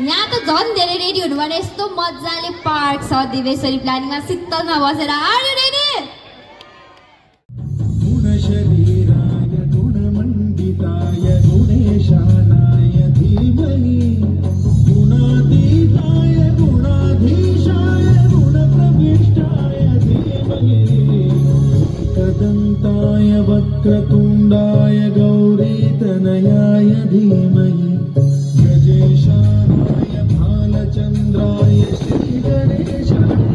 यहाँ त झन् धेरै रेडी हुनु भने यस्तो मजाले पार्क छ दिवेश्वरी प्लानिङमा शीतलमा बसेर आर यु रेडी गुणशरीराय गुणमण्डिताय गुणेशानाय धीमहि गुणातीताय गुणाधीशाय गुणप्रविष्टाय धीमहि एकदन्ताय वक्रतुण्डाय गौरीतनयाय धीमहि गजेशानाय भालचन्द्राय श्रीगणेशाय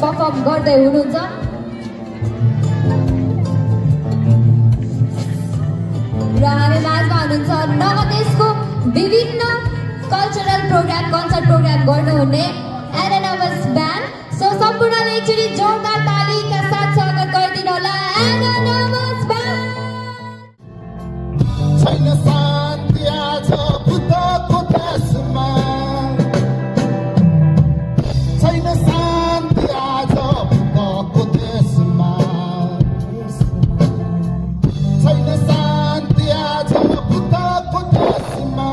परफर्म गर्दै हुनुहुन्छ र हामी माझमा हुनुहुन्छ नवदेशको विभिन्न कल्चरल प्रोग्राम कन्सर्ट प्रोग्राम गर्नुहुने एनानमस ब्यान्ड सो सम्पूर्णले एकचोटि जोरदार तालीका साथ स्वागत गरिदिनु होला एनानमस ब्यान्ड छैन शान्ति आज बुद्धको देशमा छैन शान्ति आज बुद्धको देशमा छैन शान्ति आज बुद्धको देशमा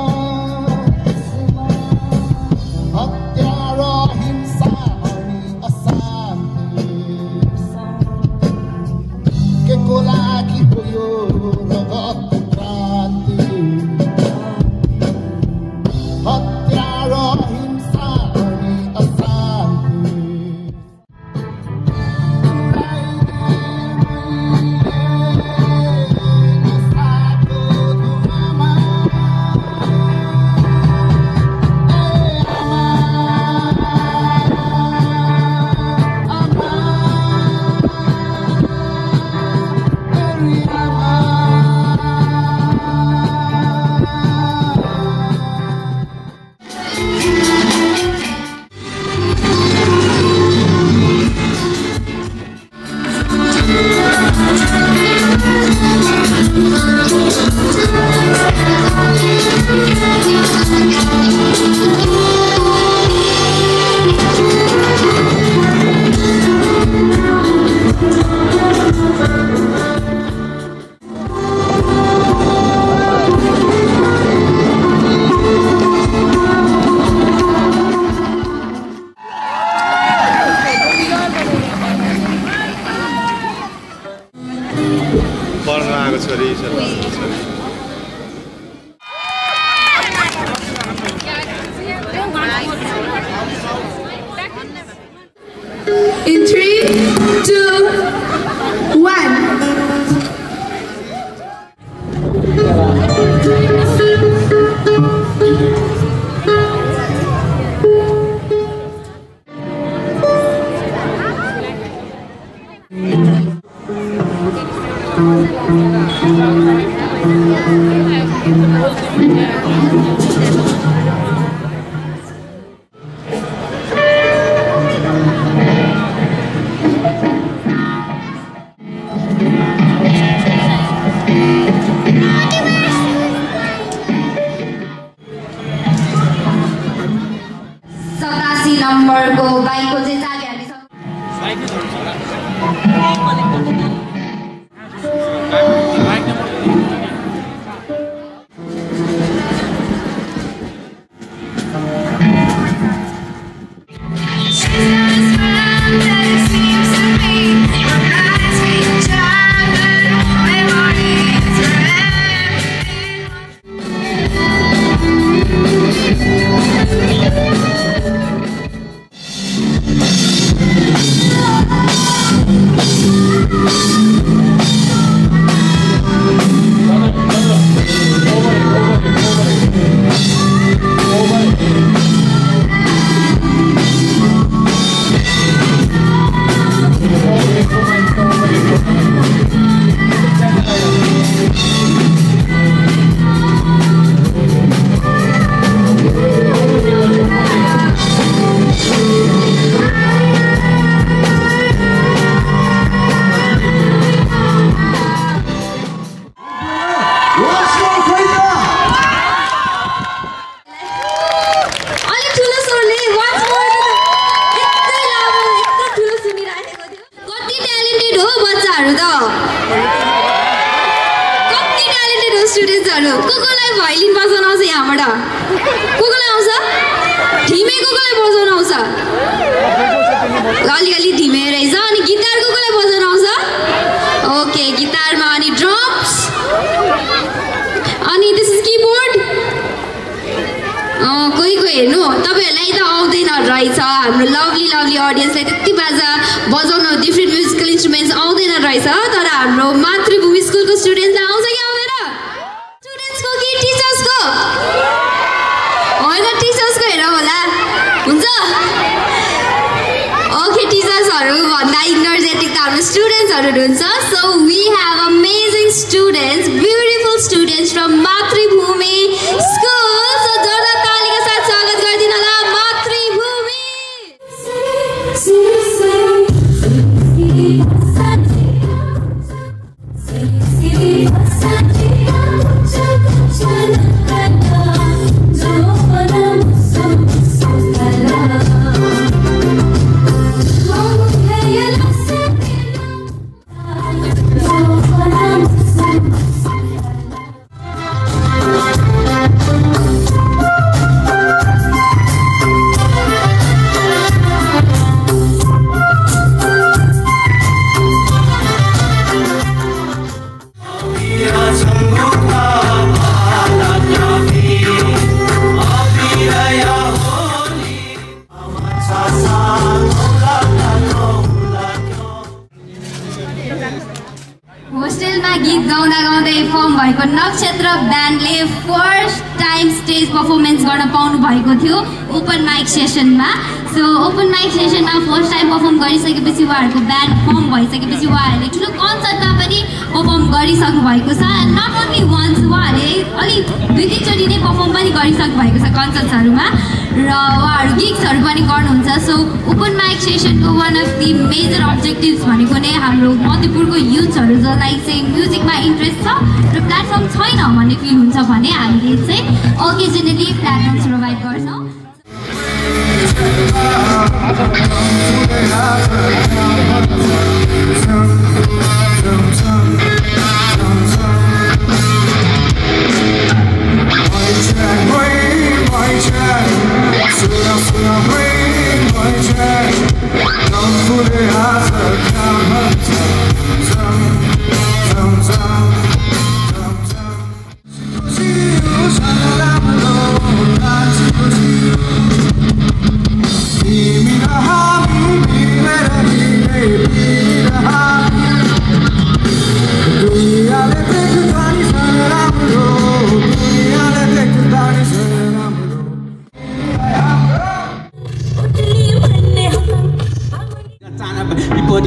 हत्या र हिंसा अनि अशान्ति के को लागि हो यो रगतको क्रान्ति हत्या र हिंसा अनि अशान्ति नसाको धुवामा In 3, 2, 1. अलिअलि धिमे रहेछ अनि गिटार कसलाई बजाउन आउँछ ओके गिटारमा अनि ड्रम्स अनि दिस इज कीबोर्ड कोही हेर्नु तपाईहरुलाई त आउँदैन रहेछ हाम्रो लभली लभली ऑडियन्सले त्यति बाजा बजाउन डिफरेंट म्युजिकल इन्स्ट्रुमेन्ट्स आउँदैन रहेछ तर हाम्रो मातृभूमि स्कुलको स्टुडेन्ट्सलाई आउँछ कि आउँदैन स्टुडेन्ट्सको कि टिचर्सको होइन टिचर्सको हेर होला हुन्छ ओके टिचर्सहरु भन्दा इनर्जेटिक त हाम्रो स्टुडेन्ट्सहरु हुन्छ so we have amazing students beautiful students from Matribhumi school so जोरदार तालीका साथ स्वागत गरिदिन होला मातृभूमि होस्टेलमा गीत गाउँदा गाउँदै फर्म भएको नक्षत्र ब्यान्डले फर्स्ट टाइम स्टेज परफर्मेन्स गर्न पाउनु भएको थियो ओपन माइक सेसनमा सो ओपन माइक सेसनमा फर्स्ट टाइम परफर्म गरिसकेपछि उहाँहरूको ब्यान्ड फर्म भइसकेपछि उहाँहरूले ठुलो कन्सर्टमा पनि परफर्म गरिसक्नु भएको छ एन्ड नट ओन्ली वन्स उहाँहरूले अलि दुई तिनचोटि नै परफर्म पनि गरिसक्नु भएको छ कन्सर्ट्सहरूमा र उहाँहरू गिग्सहरू पनि गर्नुहुन्छ सो ओपन माइक सेसनको one of the major objectives भनेको नै हाम्रो मध्यपुरको युथ्सहरू जसलाई चाहिँ म्युजिकमा इन्ट्रेस्ट छ र प्लेटफर्म छैन भन्ने फिल हुन्छ भने हामीले चाहिँ ओकेजनली प्लेटफर्म्स प्रोभाइड गर्छौँ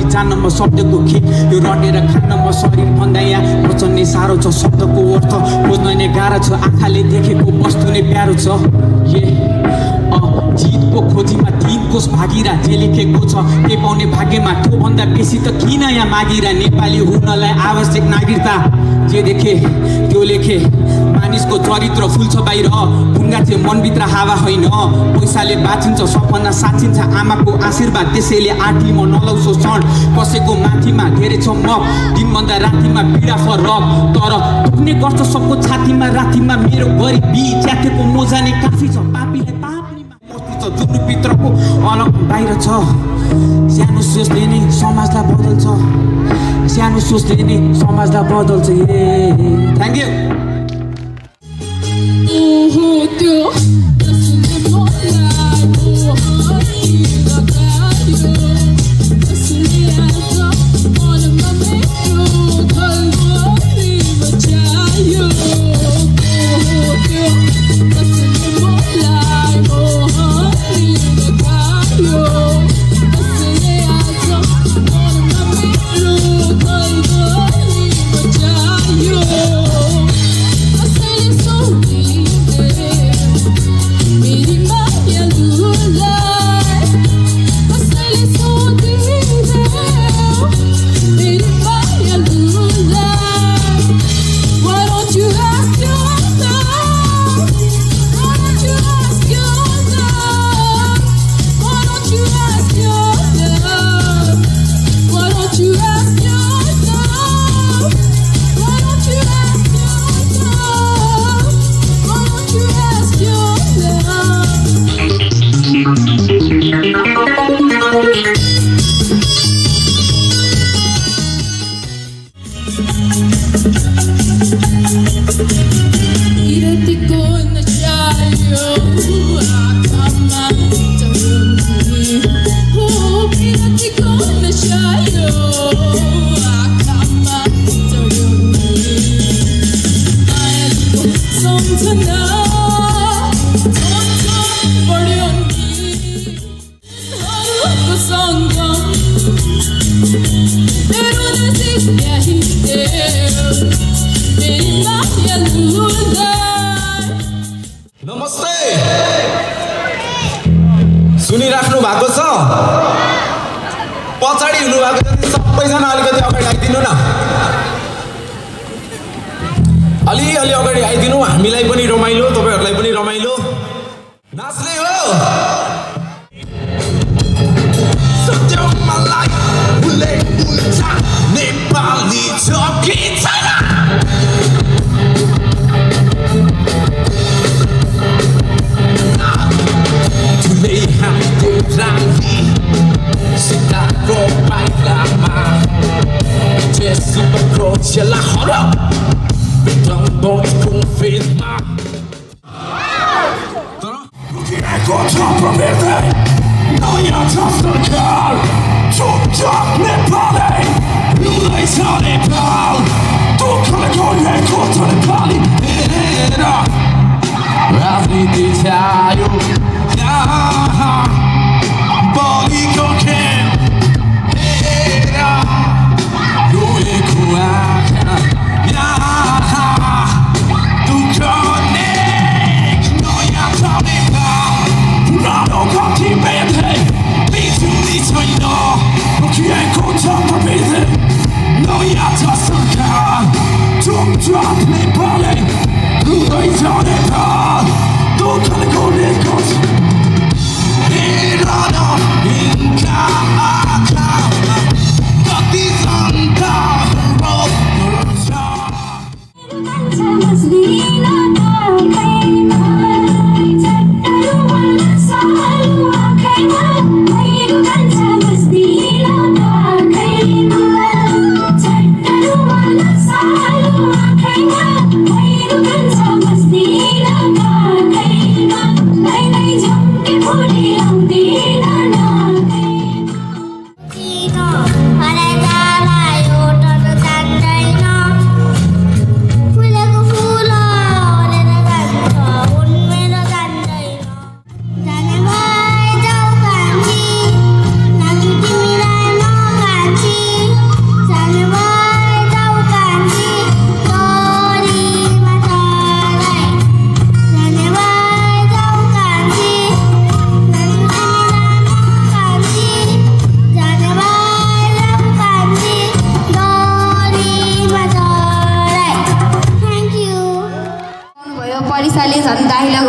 जान्न म शब्दको खेत यो रटेर खान्न म शरीर भन्दा यहाँ बचन्ने साह्रो छ शब्दको अर्थ खोज्न नै गाह्रो छ आँखाले देखेको वस्तु नै प्यारो छ जितको खोजीमा 3 कोष भागिरा जे लेखेको छ के पाउने भाग्यमा त्योभन्दा बेसी त किन यहाँ मागिरा नेपाली हुनलाई आवश्यक नागरिकता जे देखे त्यो लेखे मानिसको चरित्र फुल्छ बाहिर ढुङ्गा चाहिँ मनभित्र हावा होइन पैसाले बाँचिन्छ सपना साँचिन्छ आमाको आशीर्वाद त्यसैले आँटीमा नलाउँछौ सण कसैको माथिमा धेरै छ मक दिनभन्दा रातिमा पीडा फरक तर दुख्ने गर्छ सबको छातीमा रातिमा मेरो गरिबी च्यातेको नजाने काफी छ पापीलाई पापनीमा मस्ती छ जुनुभित्रको अलग बाहिर छ सानो सोचले नै समाजलाई बदल्छ सानो सोचले नै समाजलाई बदल्छ थ्याङ्क यू नमस्ते सुनिराख्नु भएको छ पछाडी हुनु भएको जति सबैजना अलिकति अगाडि आइदिनु न अलि अगाडि आइदिनु हामीलाई पनि रमाइलो तपाईहरुलाई पनि रमाइलो नाच्ने हो सत्यमलाई भुले उल्टा नेपाली चौकी छैन Today I'm tranqui Sita ko bailama Jesse approach la horror Don't both confirma Ego compromete No ja czasem kar Czubczak Nepale Ludaj za Nepal Tu kolegowie kota Nepali Razli dzieciaju Boli kokiem Luję kułaka Tu konek No ja to nie mam Rano koki będę Bitu nic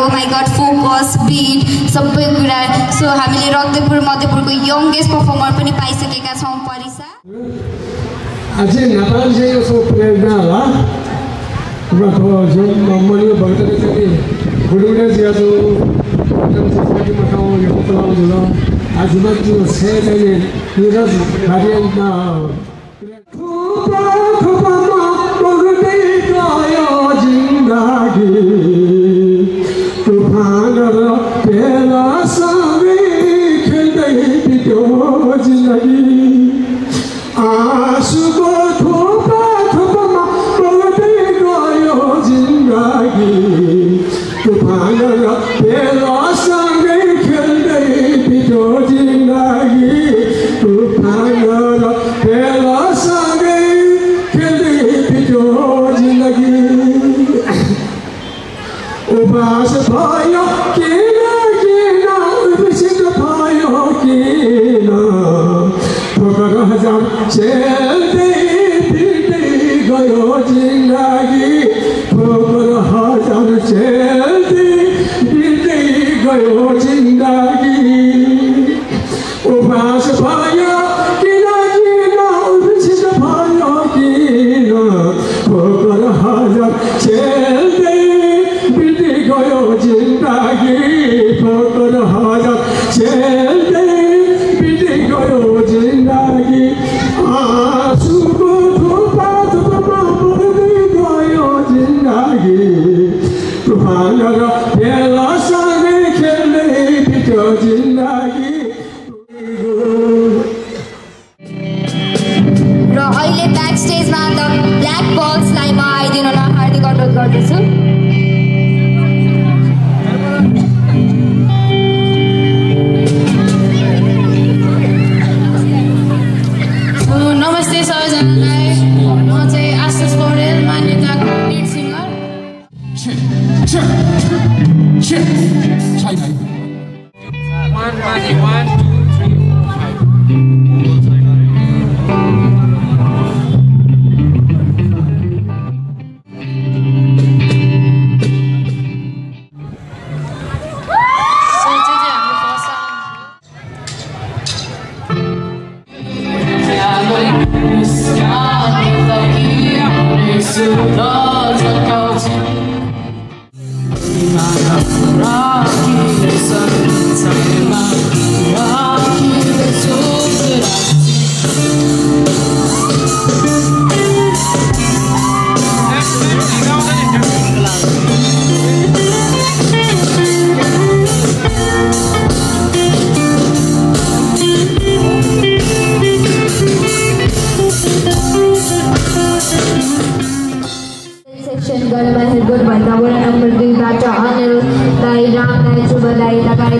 oh my god, focus, beat, सबै कुरा. So हामीले रक्तपुर मध्यपुरको youngest performer पनि पाइसकेका छौं परिसा. अझै नेपाल चाहिँ यसो प्रेरणा होला हाम्रो जो मम्मनी भक्तले चाहिँ गुडुडे जियाजु जति मठाउ यो पलाउ जुल आज मान्छे सेले निरज भारियामा थोपा बगदै गयो जिन्दगी तुफान र बेला सँगै खेल्दै बित्यो जिन्दगी आँसुको थोपामा बग्दै गयो जिन्दगी तुफान र बेलासँगै खेल्दै बित्यो जिन्दगी तुफान र बेलासँगै खेल्दै बित्यो जिन्दगी उबास भयो किन उर्वसित भयो किन ठोकर हजार चेल्दै फिर्दै गयो जिन्दगी ठोकर हजार चेल्दै फिर्दै गयो जिन्दगी उबास भयो किन उर्वसित भयो किन ठोकर हजार चेल्दै फिर्दै गयो जिन्दगी ठोकर हजार चेल्दै फिर्दै गयो जिन्दगी आँसुको थोपामा बग्दै गयो जिन्दगी तुफान र बेलासँगै खेल्दै बित्यो जिन्दगी. र अहिले ब्याक स्टेजमा द ब्ल्याक बल्सलाई म आइदिनुलाई हार्दिक अनुरोध गर्दछु. नमस्ते सबैजनालाई. म चाहिँ आशिष पौडेल, मान्यताको लिड सिङ्गर.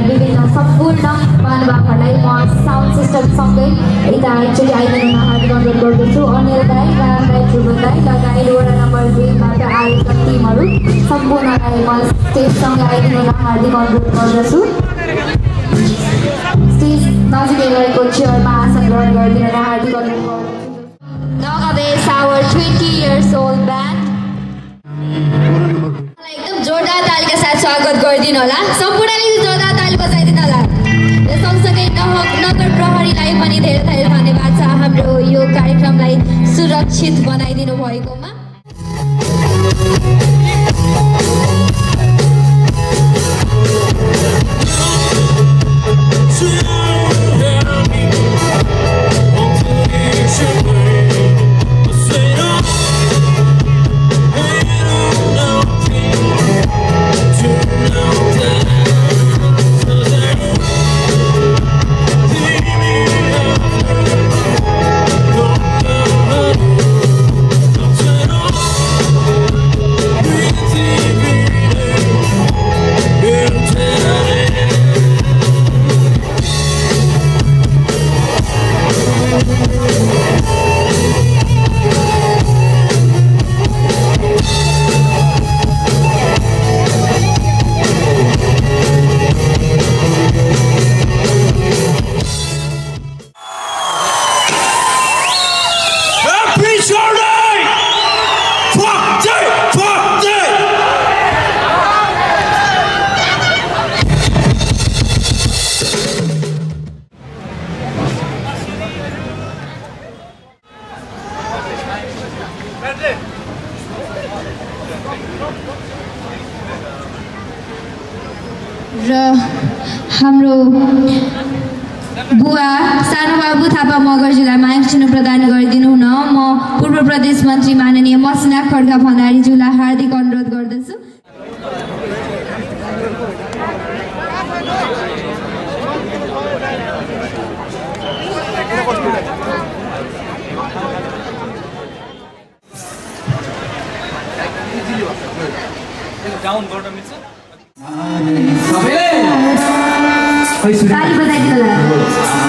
विभिन्न सम्पूर्ण महानुभावहरूलाई म साउन्ड सिस्टमसँगै यता एक्चुअली आइदिनुमा हार्दिक अनुरोध गर्दछु. अनिल दाई, राम दाई, ध्रुव दाई लगायत वडा नम्बर 2बाट आएका टिमहरू सम्पूर्णलाई म स्टेजसँगै आइदिनुमा हार्दिक अनुरोध गर्दछु. स्टेज नजिकै रहेको चेयरमा आसन ग्रहण गरिदिन हार्दिक अनुरोध गर्दछु. Nowadays our 20 years old band एकदम जोरदार तालीका साथ स्वागत गरिदिनु होला. सम्पूर्णले जोरदार ताली बजाइदिनु होला. र सँगसँगै नगर प्रहरीलाई पनि धेरै धेरै धन्यवाद छ हाम्रो यो कार्यक्रमलाई सुरक्षित बनाइदिनु भएकोमा. र हाम्रो बुवा सानुबाबु थापा मगरज्यूलाई माया चिन्ह प्रदान गरिदिनु हुन म पूर्व प्रदेश मन्त्री माननीय मसिना खड्का भण्डारीज्यूलाई हार्दिक अनुरोध गर्दछु। ताली बजाइदिनु होला।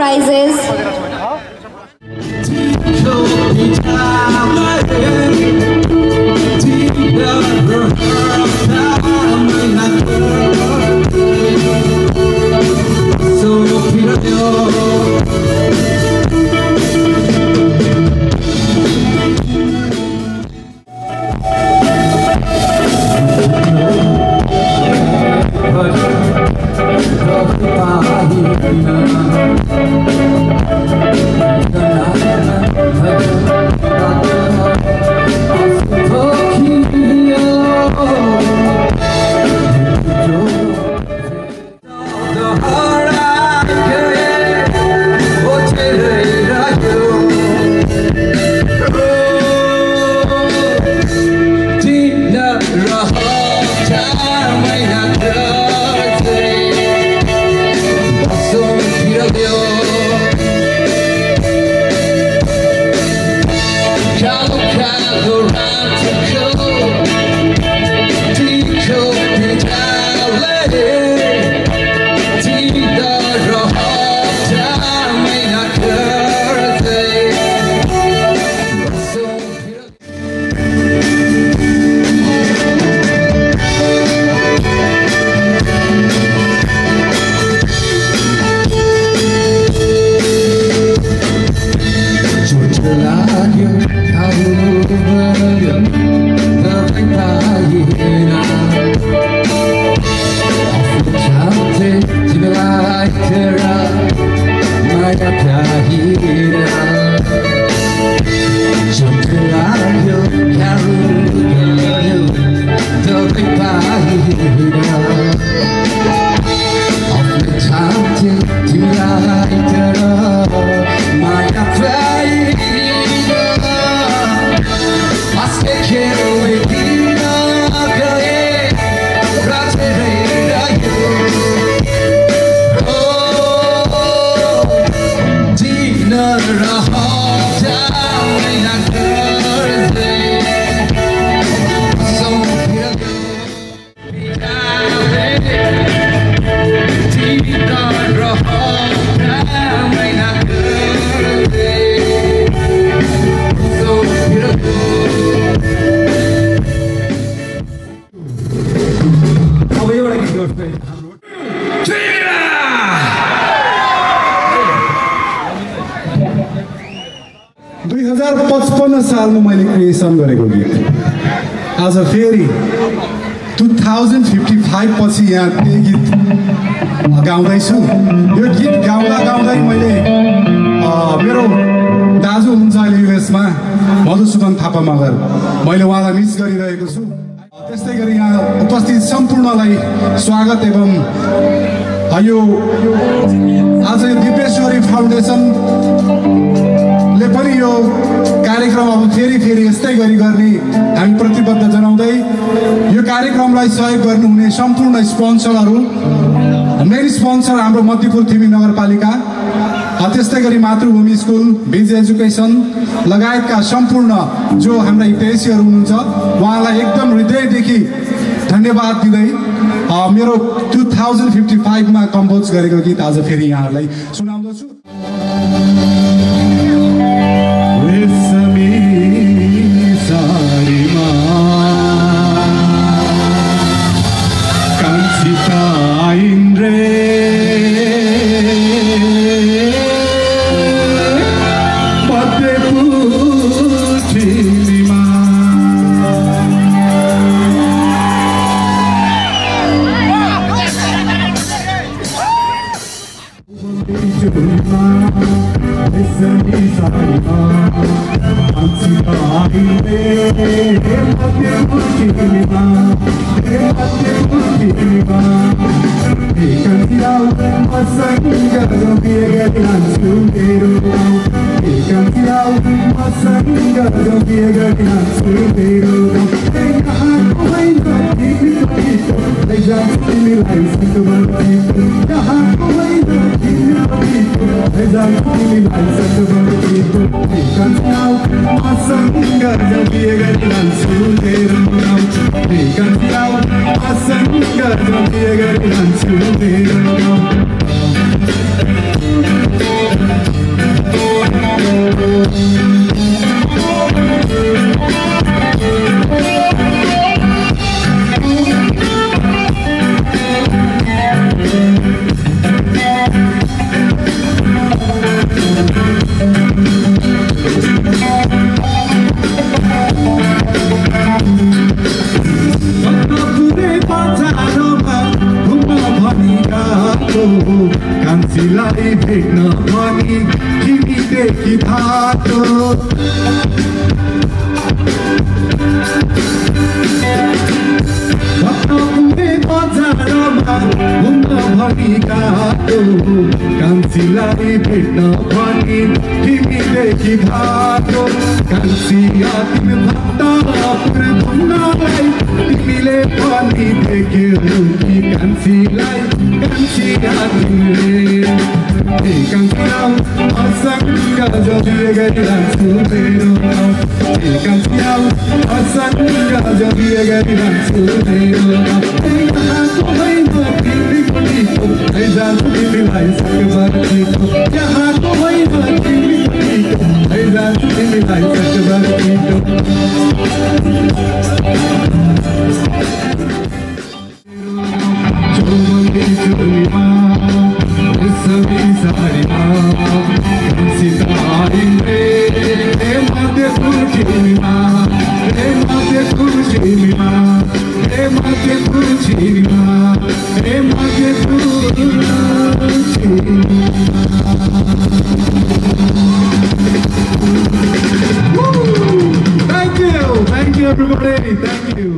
prizes. सालमा मैले क्रिएसन गरेको गीत आज फेरि 2055 पछि यहाँ त्यही गीत गाउँदैछु। यो गीत गाउँदा गाउँदै मैले मेरो दाजु हुनुहुन्छ अहिले युएसमा मधुसूदन थापा मगर, मैले उहाँलाई मिस गरिरहेको छु। त्यस्तै गरी यहाँ उपस्थित सम्पूर्णलाई स्वागत एवं यो आज यो दिपेश्वरी फाउन्डेसनले पनि यो कार्यक्रम अब फेरि यस्तै गरी गर्ने हामी प्रतिबद्ध जनाउँदै यो कार्यक्रमलाई सहयोग गर्नुहुने सम्पूर्ण स्पोन्सरहरू, मेन स्पोन्सर हाम्रो मध्यपुर थिमी नगरपालिका, त्यस्तै गरी मातृभूमि स्कुल, बिज एजुकेसन लगायतका सम्पूर्ण जो हाम्रा हितैषीहरू हुनुहुन्छ उहाँलाई एकदम हृदयदेखि धन्यवाद दिँदै मेरो 2055 मा कम्पोज गरेको गीत आज फेरि यहाँहरूलाई सुनाउँदछु। Asal कान्छीलाई भेट्न पनि तिमीदेखि थाहा बजारमा घुम्न भनी गएको कान्छीलाई भेट्न पनि तिमीदेखि थाहा कान्छी तिमीभन्दा घुम्नलाई तिमीले पनि देख्यौ कि कान्छीलाई कान्छी तिमीले कान्छी असँग जबिए गरिरहन्छु मेरो कान्छी असँग जबिए गरिरहन्छु मेरो तिमीलाई सकभर छिटो यहाँको होइन तिमीलाई सकभर छिटो चौबन्दी चोलीमा सबै सारीमा सितारिने मध्य कुर्सीमा मध्य कुर्सीमा मध्य कुर्सीमा मध्य कुर्सीमा Thank you everybody, thank you.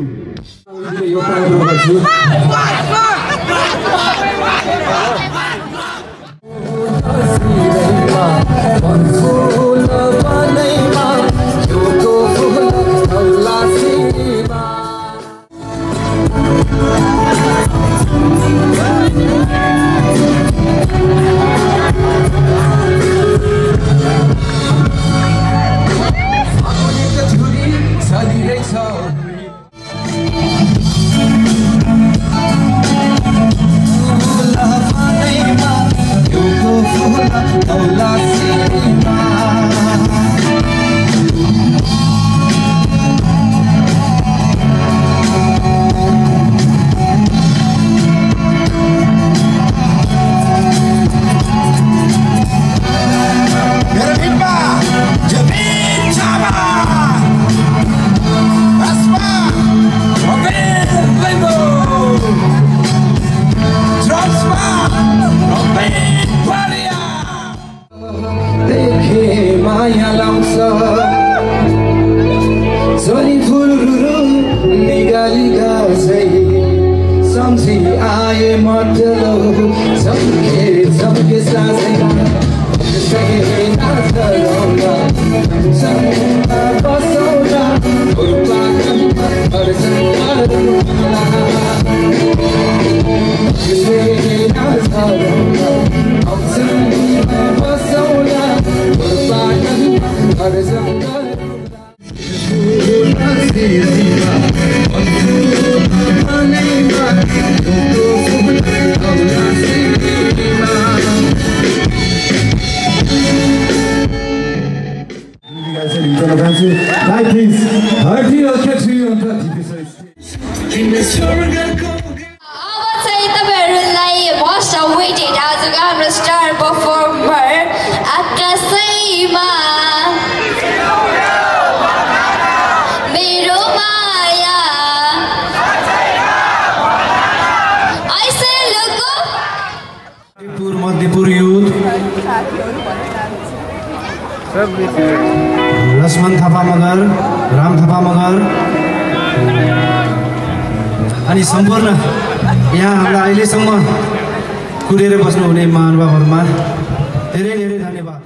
Laxman Thapa Magar, Ram Thapa Magar अनि सम्पूर्ण यहाँ हाम्रा अहिलेसम्म कुरेर बस्नुहुने महानुभावहरुमा धेरै धेरै धन्यवाद।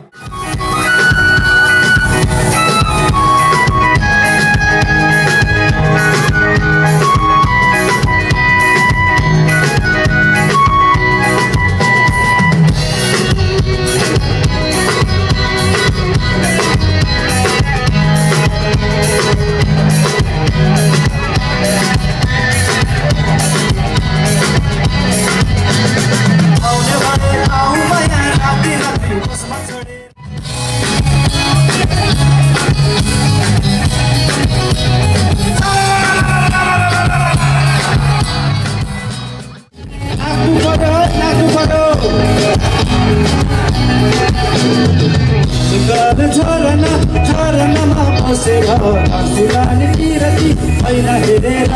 भयो झरनामा बसेर आँसुरानी किरती ऐना हेरेर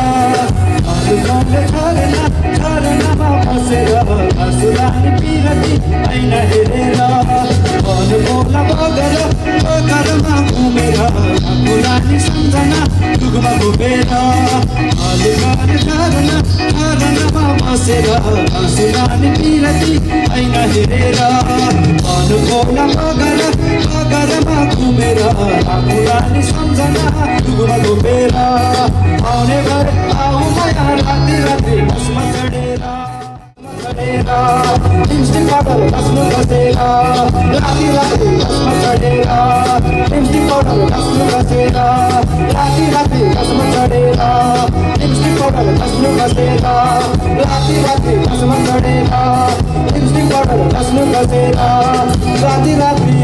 झरनामा बसेर आँसुरानी किरती ऐना हेरेर बोला बगर बगरमा घुमेर आँसुरानी सम्झना दुखमा घुमेर झरनामा बसेर आँसुरानी किरती ऐना हेरेर बोला बगर बगरमा घुमेर आँसुरानी सम्झना दुखमा घुमेर आउने गरे आऊ माया राति राति बसमा चढेर लिपस्टिक पाउडर घस्नु घसेर राति राति बसमा चढेर लिपस्टिक पाउडर घस्नु घसेर राति राति बसमा चढेर लिपस्टिक पाउडर घस्नु घसेर राति राति बसमा चढेर लिपस्टिक पाउडर घस्नु घसेर राति राति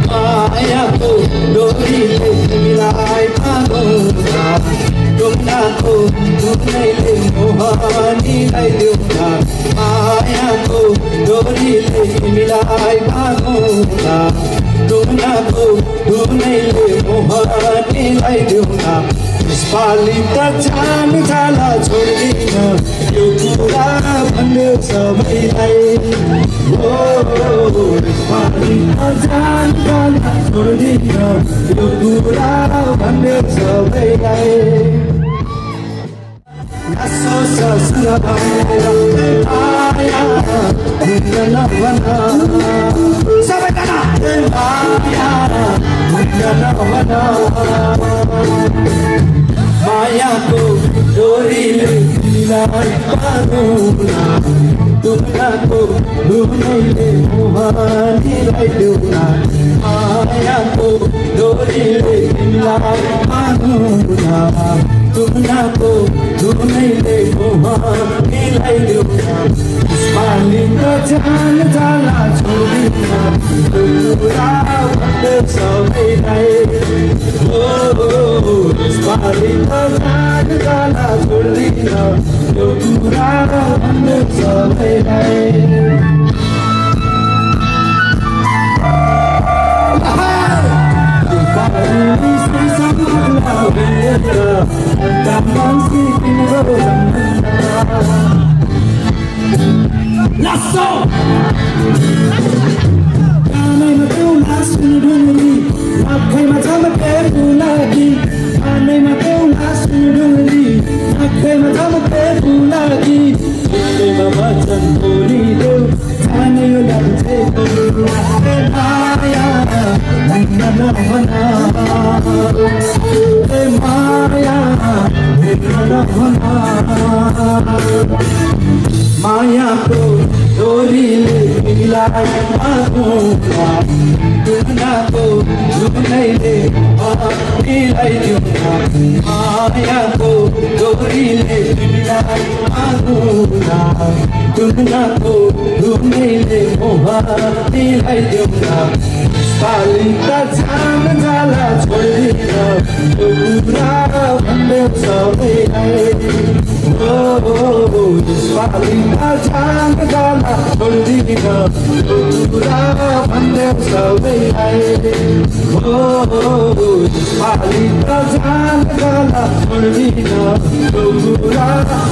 मायाको डोरीले तिमीलाई बाँधौँला ढुङ्गाको धुनैले मोहनीलाई देऊँला मायाको डोरीले तिमीलाई बाँधौँला ढुङ्गाको धुनैले मोहनीलाई देऊँला यसपालि त जान जाला छोड्दिन यो कुरा भन्यो सबैलाई यसपालि त जान जाला छोड्दिन यो कुरा भन्यो सबैलाई नसोच सुर भनेर माया हुन्न नभन सबैजना माया हुन्न नभन मायाको डोरीले तिमीलाई बाँधौँला ढुङ्गाको धुनैले मोहनीलाई देऊँला मायाको डोरीले तिमीलाई बाँधौँला ढुङ्गाको धुनैले मोहनीलाई देऊँला यसपालि त जान जाला छोड्दिन कुरा भन्यो सबैलाई यसपालि त जान जाला छोड्दिन यो कुरा भन्यो सबैलाई कानैमा देउला सुनढुङ्गी आँखैमा झमके फुलाकी कानैमा देउला सुनढुङ्गी आँखैमा झमके फुलाकी हृदयमा वचन बोलिदेऊ जाने यो लाग्छे माया हुन्न नभन माया हुन्न नभन मायाको डोरीले तिमीलाई बाँधौँला ढुङ्गाको धुनैले मोहनीलाई देऊँला मायाको डोरीले तिमीलाई बाँधौँला ढुङ्गाको धुनैले मोहनीलाई देऊँला यसपालि त जान जाला छोड्दिन यो कुरा भन्यो सबैलाई यसपालि त जान जाला छोड्दिन यो कुरा भन्यो सबैलाई यसपालि त जान जाला छोड्दिन यो कुरा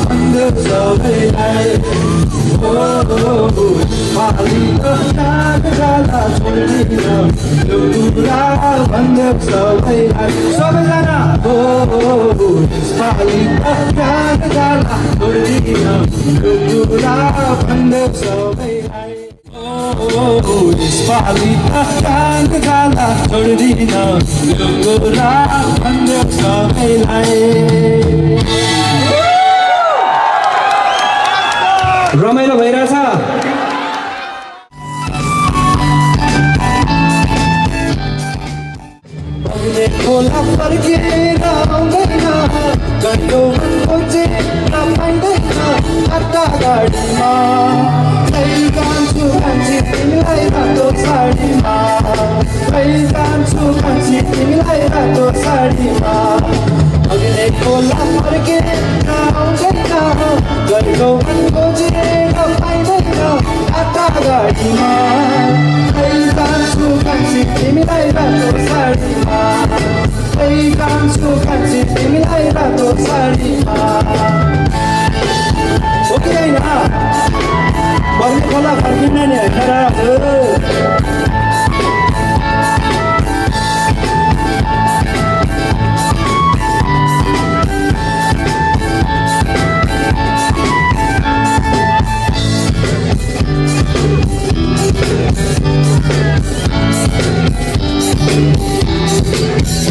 भन्यो सबैलाई यसपालि त जान जाला छोड्दिन यो कुरा भन्यो सबैलाई सबैजना यसपालि त जान जाला छोड्दिन यो कुरा भन्यो सबैलाई यसपालि त जान जाला छोड्दिन यो कुरा भन्यो सबैलाई रमाइलो भइरहेछ खोला फर्किएर आउँदैन गयो खोजे नपाइँदैन अट्टा गाडीमा जान्छु कान्छी तिमीलाई रातो साडीमा जान्छु कान्छी तिमीलाई रातो साडीमा होला फर्केर आउँदैन गरेको मन खोजेर पाइँदैन आटा गाडीमा खै जान्छु कान्छी तिमीलाई रातो साडीमा खै जान्छु कान्छी तिमीलाई रातो साडीमा हो कि होइन बग्ने खोला फर्किन्न नि होइन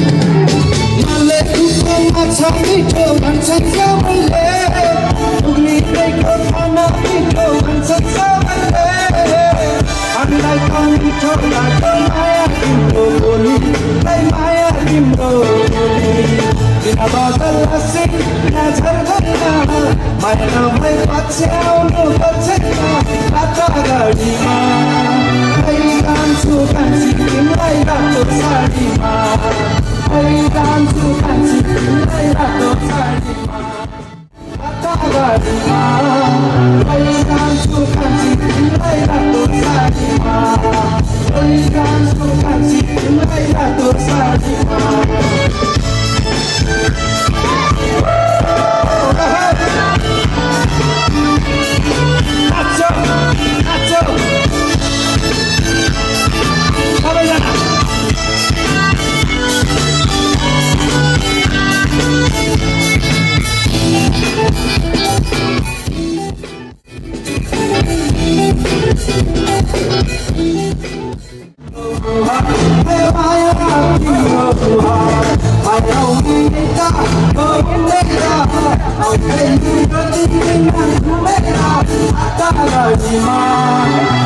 मनले कुको माछा मिठो भन्छन् सबैले उग्लिँदैको खाना मिठो भन्छन् सबैले हामीलाई त मिठो लाग्छ माया तिम्रो बोली माया तिम्रो बोली बिना बदल हँसी नझर्दैन माया नभई पछ्याउनु पर्छैन रातो गाडीमा खै जान्छु कान्छी तिमीलाई रातो साडीमा खै जान्छु कान्छी तिमीलाई रातो साडीमा रातो गाडीमा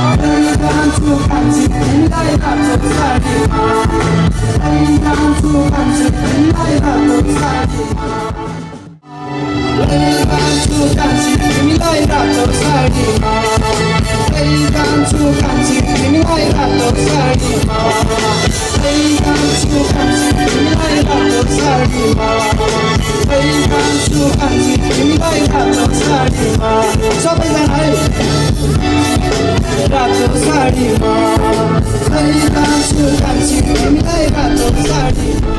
खै जान्छु कान्छी तिमीलाई रातो साडीमा खै जान्छु कान्छी तिमीलाई रातो साडीमा नाचो नाचो सबैजना रातो साडीमा खै जान्छु कान्छी तिमीलाई रातो साडीमा